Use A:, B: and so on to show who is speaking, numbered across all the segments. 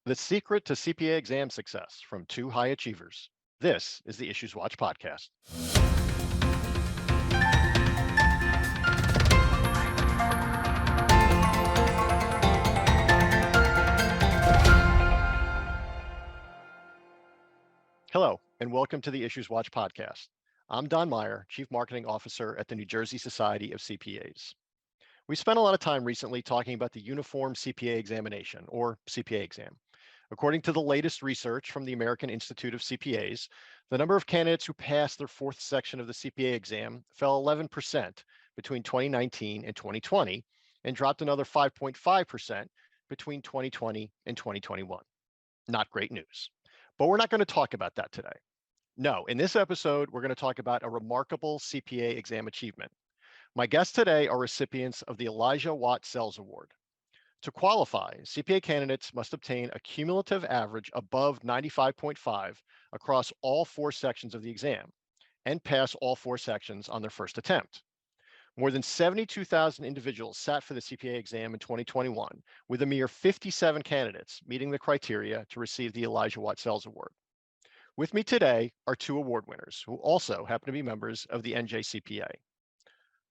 A: The secret to CPA exam success from two high achievers. This is the IssuesWatch podcast. Hello, and welcome to the IssuesWatch podcast. I'm Don Meyer, Chief Marketing Officer at the New Jersey Society of CPAs. We spent a lot of time recently talking about the Uniform CPA Examination, or CPA exam. According to the latest research from the American Institute of CPAs, the number of candidates who passed their fourth section of the CPA exam fell 11% between 2019 and 2020, and dropped another 5.5% between 2020 and 2021. Not great news. But we're not going to talk about that today. No, in this episode, we're going to talk about a remarkable CPA exam achievement. My guests today are recipients of the Elijah Watt Sells Award. To qualify, CPA candidates must obtain a cumulative average above 95.5 across all four sections of the exam and pass all four sections on their first attempt. More than 72,000 individuals sat for the CPA exam in 2021, with a mere 57 candidates meeting the criteria to receive the Elijah Watt Sells Award. With me today are two award winners who also happen to be members of the NJCPA.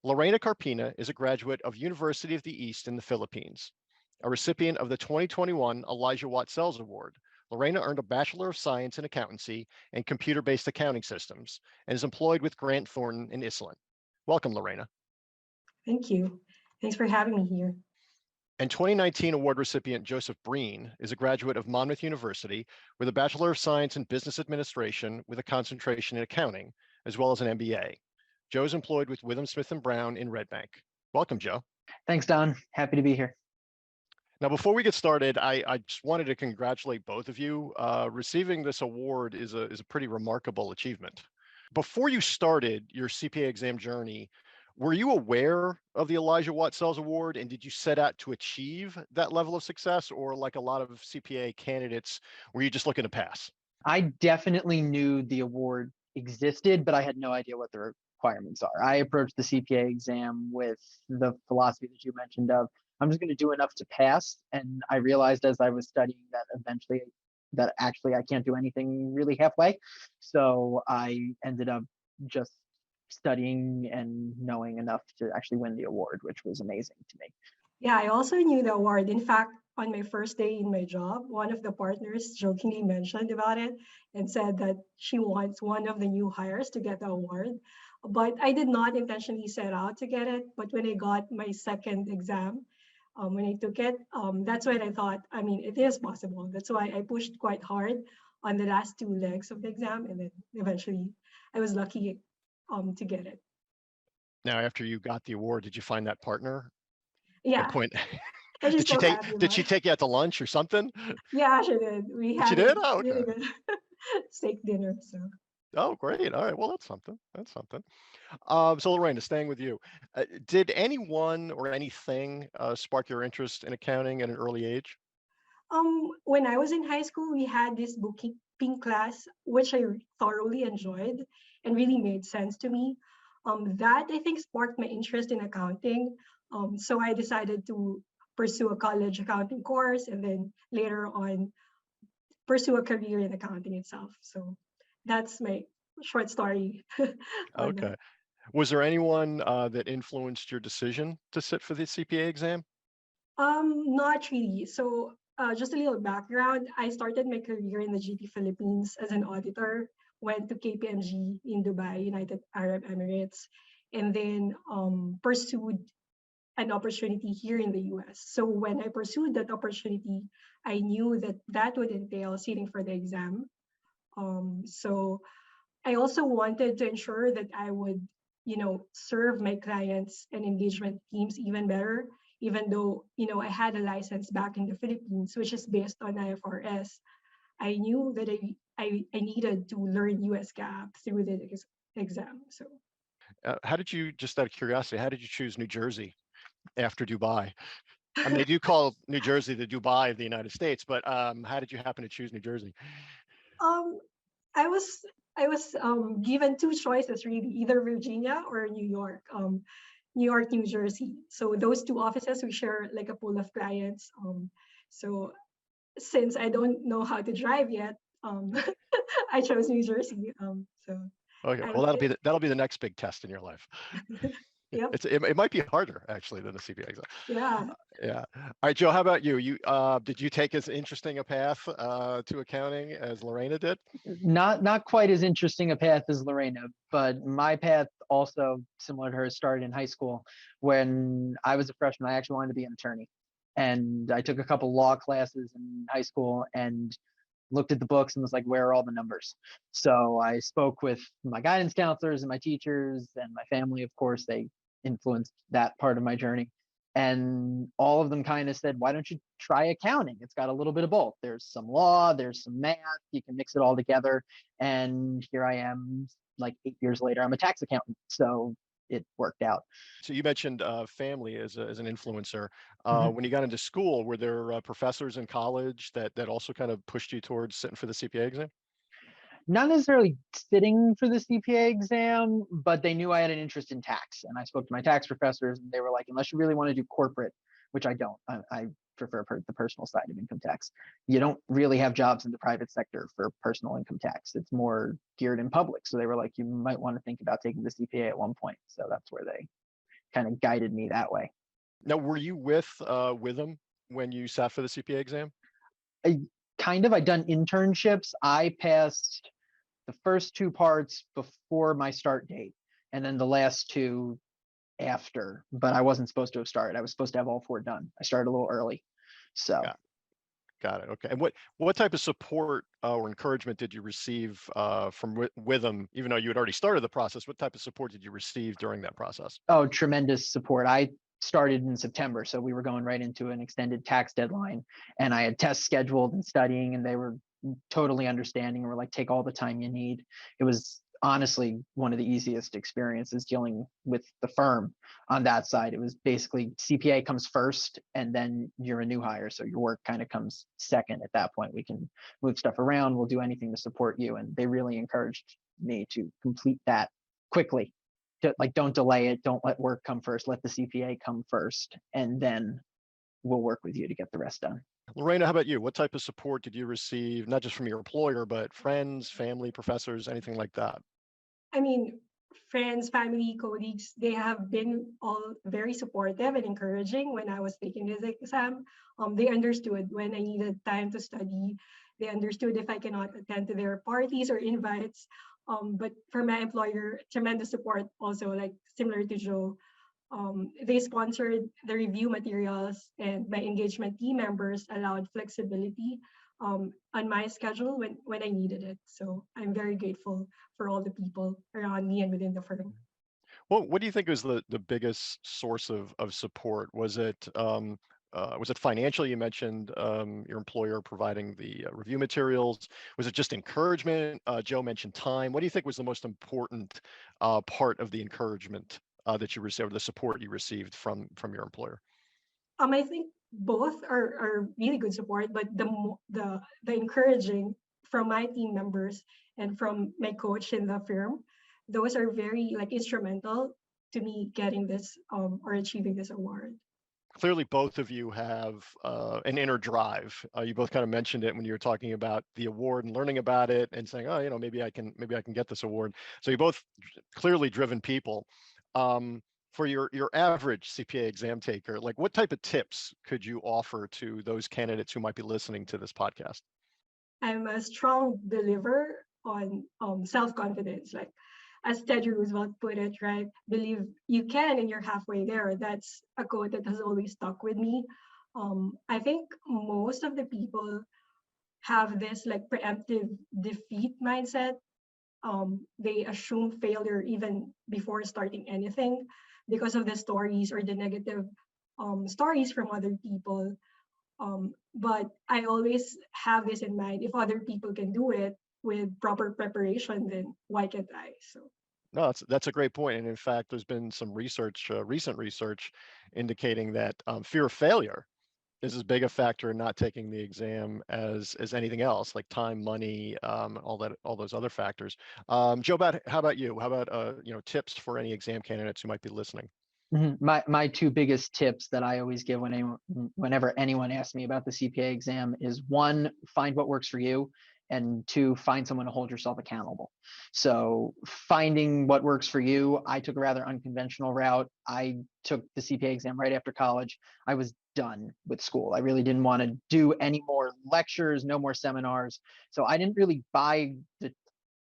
A: Lorena Carpina is a graduate of University of the East in the Philippines. A recipient of the 2021 Elijah Watt Sells Award, Lorena earned a Bachelor of Science in Accountancy and Computer-Based Accounting Systems and is employed with Grant Thornton in Iceland. Welcome, Lorena.
B: Thank you. Thanks for having me here.
A: And 2019 award recipient Joseph Breen is a graduate of Monmouth University with a Bachelor of Science in Business Administration with a concentration in accounting, as well as an MBA. Joe is employed with Withum, Smith & Brown in Red Bank. Welcome, Joe.
C: Thanks, Don. Happy to be here.
A: Now, before we get started, I just wanted to congratulate both of you. Receiving this award is a pretty remarkable achievement. Before you started your CPA exam journey, were you aware of the Elijah Watt Sells Award, and did you set out to achieve that level of success, or like a lot of CPA candidates, were you just looking to pass?
C: I definitely knew the award existed, but I had no idea what the requirements are. I approached the CPA exam with the philosophy that you mentioned of, I'm just going to do enough to pass. And I realized as I was studying that eventually that actually I can't do anything really halfway. So I ended up just studying and knowing enough to actually win the award, which was amazing to me.
B: Yeah, I also knew the award. In fact, on my first day in my job, one of the partners jokingly mentioned about it and said that she wants one of the new hires to get the award. But I did not intentionally set out to get it. But when I got my second exam, when I took it, that's when I thought, it is possible. That's why I pushed quite hard on the last two legs of the exam. And then eventually I was lucky to get it.
A: Now, after you got the award, did you find that partner?
B: Yeah.
A: Did she take you out to lunch or something?
B: Yeah, she did. We had
A: a
B: really good steak dinner. So.
A: Oh, great. All right. Well, that's something. So Lorena, staying with you, did anyone or anything spark your interest in accounting at an early age?
B: When I was in high school, we had this bookkeeping class, which I thoroughly enjoyed and really made sense to me. That I think sparked my interest in accounting. So I decided to pursue a college accounting course and then later on pursue a career in accounting itself. So that's my short story.
A: Okay. Was there anyone that influenced your decision to sit for the CPA exam?
B: Not really. So just a little background. I started my career in the GT Philippines as an auditor, went to KPMG in Dubai, United Arab Emirates, and then pursued an opportunity here in the US. So when I pursued that opportunity, I knew that that would entail sitting for the exam. So I also wanted to ensure that I would, serve my clients and engagement teams even better, even though, I had a license back in the Philippines, which is based on IFRS. I knew that I needed to learn US GAAP through the exam. So
A: how did you, just out of curiosity, how did you choose New Jersey after Dubai? I mean, they do call New Jersey the Dubai of the United States, but how did you happen to choose New Jersey?
B: I was given two choices really, either Virginia or New York. New York, New Jersey. So those two offices, we share like a pool of clients. So since I don't know how to drive yet, I chose New Jersey. So
A: Okay,
B: I'm
A: well that'll be the next big test in your life.
B: yep,
A: It might be harder actually than the CPA exam.
B: yeah.
A: Yeah. All right, Joe, how about you? Did you take as interesting a path to accounting as Lorena did?
C: Not quite as interesting a path as Lorena, but my path also similar to hers started in high school. When I was a freshman, I actually wanted to be an attorney, and I took a couple law classes in high school and looked at the books and was like, where are all the numbers? So I spoke with my guidance counselors and my teachers and my family. Of course, they influenced that part of my journey. And all of them kind of said, why don't you try accounting? It's got a little bit of both. There's some law, there's some math, you can mix it all together. And here I am, like 8 years later, I'm a tax accountant. So it worked out.
A: So you mentioned family as an influencer.
C: Mhm.
A: When you got into school, were there professors in college that also kind of pushed you towards sitting for the CPA exam?
C: Not necessarily sitting for the CPA exam, but they knew I had an interest in tax. And I spoke to my tax professors, and they were like, unless you really want to do corporate, which I don't, I prefer the personal side of income tax. You don't really have jobs in the private sector for personal income tax. It's more geared in public. So they were like, you might want to think about taking the CPA at one point. So that's where they kind of guided me that way.
A: Now, were you with Withum when you sat for the CPA exam?
C: I'd done internships. I passed the first two parts before my start date, and then the last two after, but I wasn't supposed to have started. I was supposed to have all four done. I started a little early. So
A: Got it. Okay. And what type of support or encouragement did you receive from Withum, even though you had already started the process? What type of support did you receive during that process?
C: oh, tremendous support. I started in September, so we were going right into an extended tax deadline, and I had tests scheduled and studying, and they were totally understanding and were like, take all the time you need. It was honestly one of the easiest experiences dealing with the firm on that side. It was basically CPA comes first, and then you're a new hire, so your work kind of comes second at that point. We can move stuff around, we'll do anything to support you, and they really encouraged me to complete that quickly. Like, don't delay it, don't let work come first, let the CPA come first, and then we'll work with you to get the rest done.
A: Lorena, how about you? What type of support did you receive, not just from your employer, but friends, family, professors, anything like that?
B: I mean, friends, family, colleagues, they have been all very supportive and encouraging when I was taking this exam. They understood when I needed time to study. They understood if I cannot attend to their parties or invites. But for my employer, tremendous support also, like similar to Joe. They sponsored the review materials, and my engagement team members allowed flexibility on my schedule when I needed it. So I'm very grateful for all the people around me and within the firm.
A: Well, what do you think was the biggest source of support? Was it financial? You mentioned your employer providing the review materials. Was it just encouragement? Joe mentioned time. What do you think was the most important part of the encouragement that you received, or the support you received from your employer?
B: I think both are really good support, but the encouraging from my team members and from my coach in the firm, those are very like instrumental to me getting this or achieving this award.
A: Clearly, both of you have an inner drive. You both kind of mentioned it when you were talking about the award and learning about it and saying, "Oh, maybe I can get this award." So you're both clearly driven people. For your average CPA exam taker, like what type of tips could you offer to those candidates who might be listening to this podcast?
B: I'm a strong believer on self-confidence. Like as Teddy Roosevelt put it, right? Believe you can and you're halfway there. That's a quote that has always stuck with me. I think most of the people have this like preemptive defeat mindset. They assume failure even before starting anything because of the stories or the negative stories from other people. But I always have this in mind. If other people can do it with proper preparation, then why can't I? So
A: No, that's a great point. And in fact, there's been some research, recent research, indicating that fear of failure is as big a factor in not taking the exam as anything else, like time, money, all those other factors. Joe, how about you? How about tips for any exam candidates who might be listening?
C: My two biggest tips that I always give whenever anyone asks me about the CPA exam is, one, find what works for you, and two, find someone to hold yourself accountable. So finding what works for you, I took a rather unconventional route. I took the CPA exam right after college. I was done with school. I really didn't want to do any more lectures, no more seminars. So I didn't really buy the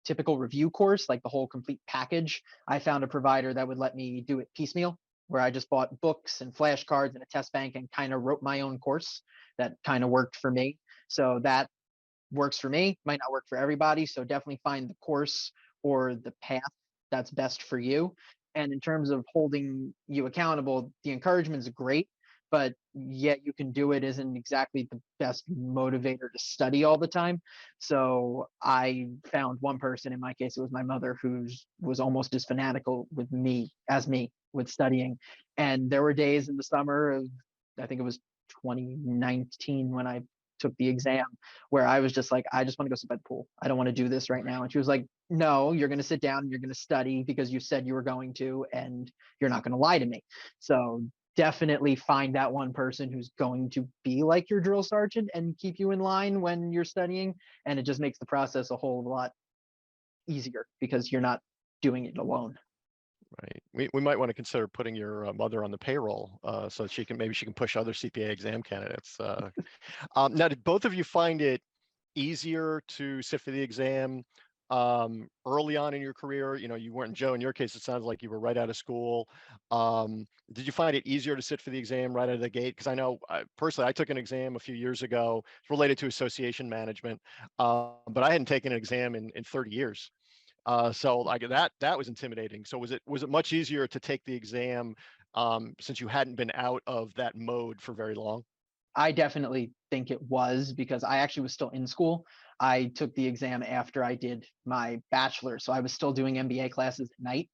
C: typical review course, like the whole complete package. I found a provider that would let me do it piecemeal, where I just bought books and flashcards and a test bank and kind of wrote my own course that kind of worked for me. So that works for me, might not work for everybody. So definitely find the course or the path that's best for you. And in terms of holding you accountable, the encouragement is great, but yet you can do it isn't exactly the best motivator to study all the time. So I found one person, in my case, it was my mother, who was almost as fanatical with me as me with studying. And there were days in the summer of, I think it was 2019, when I took the exam, where I was just like, I just want to go sit by the pool. I don't want to do this right now. And she was like, no, you're going to sit down and you're going to study because you said you were going to, and you're not going to lie to me. So definitely find that one person who's going to be like your drill sergeant and keep you in line when you're studying. And it just makes the process a whole lot easier because you're not doing it alone.
A: Right. We might want to consider putting your mother on the payroll so she can push other CPA exam candidates. Now, did both of you find it easier to sit for the exam early on in your career? You know, you weren't, Joe, in your case, it sounds like you were right out of school. Did you find it easier to sit for the exam right out of the gate? Because I know personally, I took an exam a few years ago. It's related to association management, but I hadn't taken an exam in 30 years. So like that was intimidating. So was it much easier to take the exam since you hadn't been out of that mode for very long?
C: I definitely think it was, because I actually was still in school. I took the exam after I did my bachelor's, so I was still doing MBA classes at night.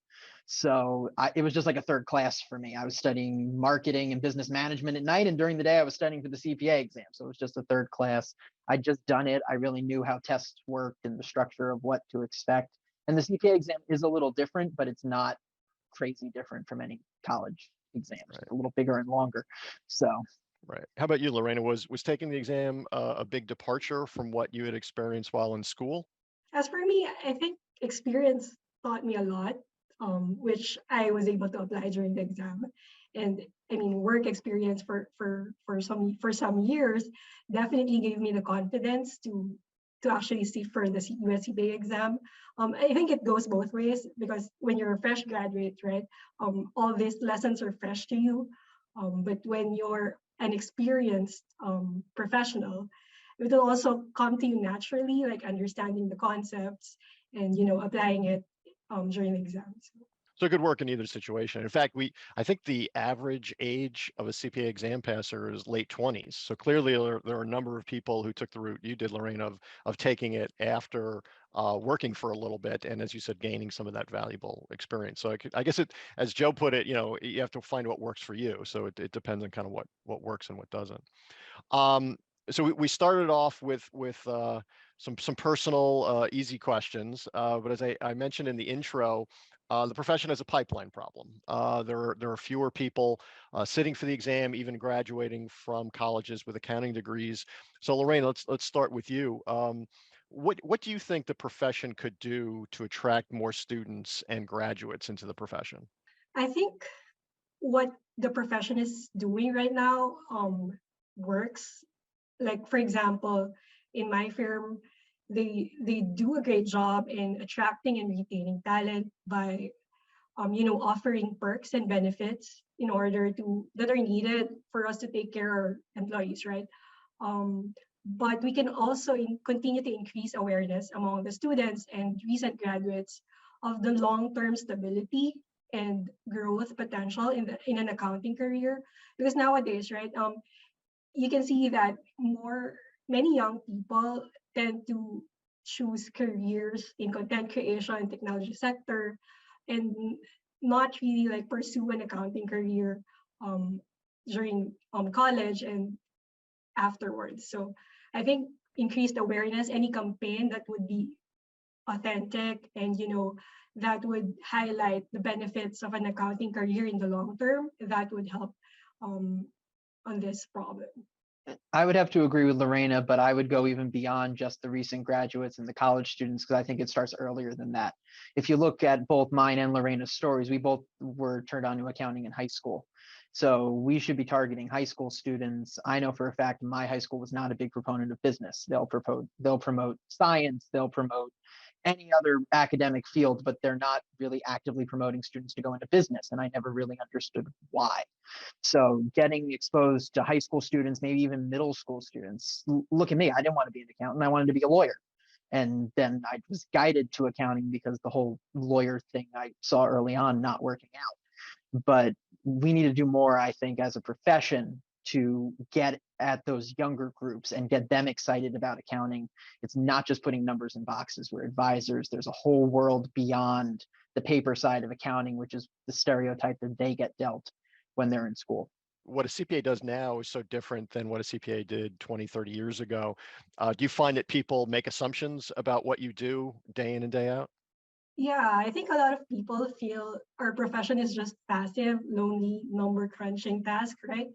C: So it was just like a third class for me. I was studying marketing and business management at night, and during the day I was studying for the CPA exam. So it was just a third class. I'd just done it. I really knew how tests worked and the structure of what to expect. And the CPA exam is a little different, but it's not crazy different from any college exams.
A: Right.
C: It's a little bigger and longer. So
A: Right. How about you, Lorena? Was taking the exam a big departure from what you had experienced while in school?
B: As for me, I think experience taught me a lot, which I was able to apply during the exam. And I mean, work experience for some years definitely gave me the confidence to actually sit for the US CPA exam. I think it goes both ways, because when you're a fresh graduate, right, all these lessons are fresh to you. But when you're an experienced professional, it will also come to you naturally, like understanding the concepts and applying it during the exams.
A: So it could work in either situation. In fact, I think the average age of a CPA exam passer is late 20s. So clearly there are a number of people who took the route you did, Lorraine, of taking it after working for a little bit, and as you said, gaining some of that valuable experience. So I guess as Joe put it, you have to find what works for you. So it depends on kind of what works and what doesn't. So we started off with some personal easy questions, but as I mentioned in the intro, the profession has a pipeline problem. There are fewer people sitting for the exam, even graduating from colleges with accounting degrees. So Lorraine, let's start with you. What do you think the profession could do to attract more students and graduates into the profession?
B: I think what the profession is doing right now works. Like, for example, in my firm, they do a great job in attracting and retaining talent by offering perks and benefits in order that are needed for us to take care of our employees, right? But we can also continue to increase awareness among the students and recent graduates of the long-term stability and growth potential in an accounting career, because nowadays, right, you can see that many young people tend to choose careers in content creation and technology sector, and not really like pursue an accounting career during college and afterwards. So I think increased awareness, any campaign that would be authentic, and that would highlight the benefits of an accounting career in the long term, that would help on this problem.
C: I would have to agree with Lorena, but I would go even beyond just the recent graduates and the college students, because I think it starts earlier than that. If you look at both mine and Lorena's stories, we both were turned on to accounting in high school. So we should be targeting high school students. I know for a fact my high school was not a big proponent of business. They'll promote science, they'll promote any other academic field, but they're not really actively promoting students to go into business. And I never really understood why. So getting exposed to high school students, maybe even middle school students. Look at me, I didn't want to be an accountant, I wanted to be a lawyer. And then I was guided to accounting because the whole lawyer thing I saw early on not working out. But we need to do more, I think, as a profession to get at those younger groups and get them excited about accounting. It's not just putting numbers in boxes. We're advisors. There's a whole world beyond the paper side of accounting, which is the stereotype that they get dealt when they're in school.
A: What a CPA does now is so different than what a CPA did 20, 30 years ago. Do you find that people make assumptions about what you do day in and day out?
B: Yeah, I think a lot of people feel our profession is just passive, lonely, number crunching task, right?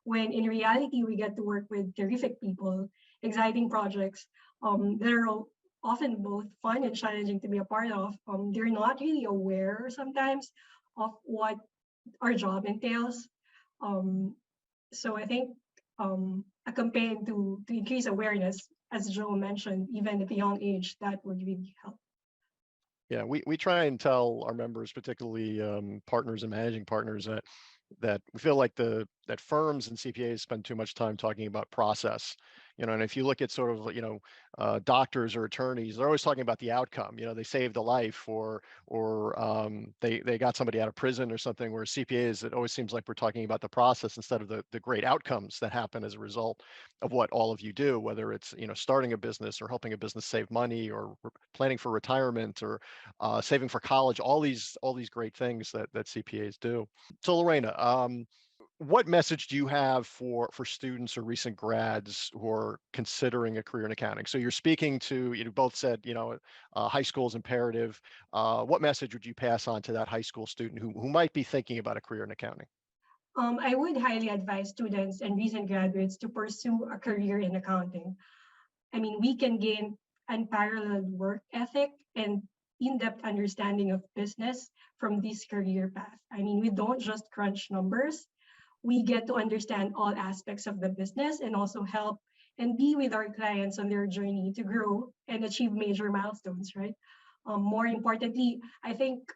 B: When in reality, we get to work with terrific people, exciting projects that are often both fun and challenging to be a part of. They're not really aware sometimes of what our job entails. So I think a campaign to increase awareness, as Joe mentioned, even at a young age, that would really help.
A: Yeah, we try and tell our members, particularly partners and managing partners, that we feel like that firms and CPAs spend too much time talking about process. And if you look at sort of doctors or attorneys, they're always talking about the outcome. They saved a life, or they got somebody out of prison or something. Where CPAs, it always seems like we're talking about the process instead of the great outcomes that happen as a result of what all of you do, whether it's starting a business or helping a business save money, or planning for retirement, or saving for college. All these great things that CPAs do. So Lorena, what message do you have for students or recent grads who are considering a career in accounting? So you're speaking to, you both said, high school is imperative. What message would you pass on to that high school student who might be thinking about a career in accounting?
B: I would highly advise students and recent graduates to pursue a career in accounting. I mean, we can gain unparalleled work ethic and in-depth understanding of business from this career path. I mean, we don't just crunch numbers. We get to understand all aspects of the business and also help and be with our clients on their journey to grow and achieve major milestones, right? More importantly, I think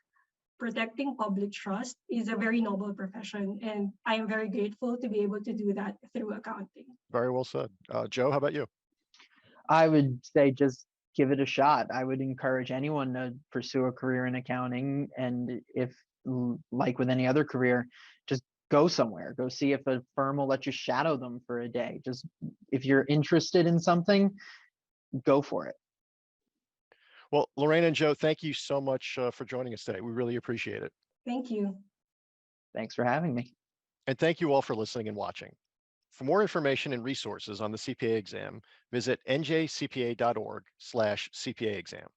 B: protecting public trust is a very noble profession, and I am very grateful to be able to do that through accounting.
A: Very well said. Joe, how about you?
C: I would say just give it a shot. I would encourage anyone to pursue a career in accounting. And if, like with any other career, just go somewhere. Go see if a firm will let you shadow them for a day. Just if you're interested in something, go for it.
A: Well, Lorena and Joe, thank you so much for joining us today. We really appreciate it.
B: Thank you.
C: Thanks for having me.
A: And thank you all for listening and watching. For more information and resources on the CPA exam, visit njcpa.org/CPA exam.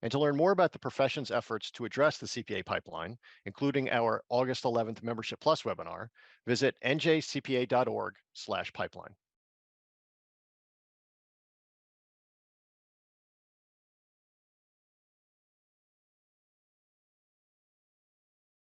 A: And to learn more about the profession's efforts to address the CPA pipeline, including our August 11th Membership Plus webinar, visit njcpa.org/pipeline.